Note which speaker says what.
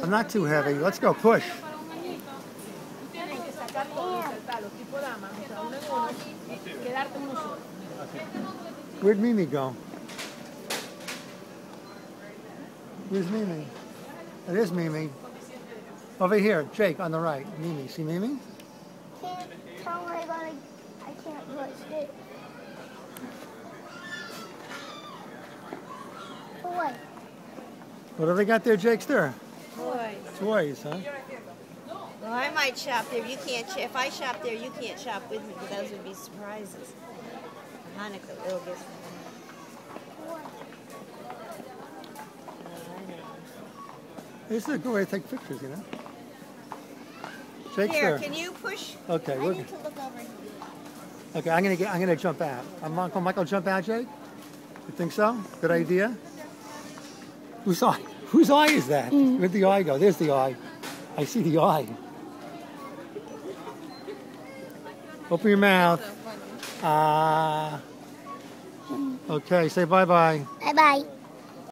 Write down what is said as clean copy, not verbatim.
Speaker 1: Not too heavy. Let's go. Push. Where'd Mimi go? Where's Mimi? It is Mimi. Over here, Jake, on the right. Mimi. See Mimi?
Speaker 2: Can't tell her I can't push it. Toy.
Speaker 1: What do they got there, Jake? There?
Speaker 3: Toys.
Speaker 1: Toys, huh?
Speaker 3: Well, I might shop there. You can't. If I shop there, you can't shop with me. But those would be surprises. Hanukkah little gifts.
Speaker 1: This is a good way to take pictures, you know? Jake's
Speaker 3: Here,
Speaker 1: there.
Speaker 3: can you push?
Speaker 1: Okay,
Speaker 3: I
Speaker 1: we're
Speaker 3: need to look over here.
Speaker 1: okay. I'm gonna jump out. Uncle Michael, jump out, Jake. You think so? Good idea. Whose eye? Whose eye is that? Where'd the eye go? There's the eye. I see the eye. Open your mouth. Ah. Okay. Say bye bye.
Speaker 2: Bye bye.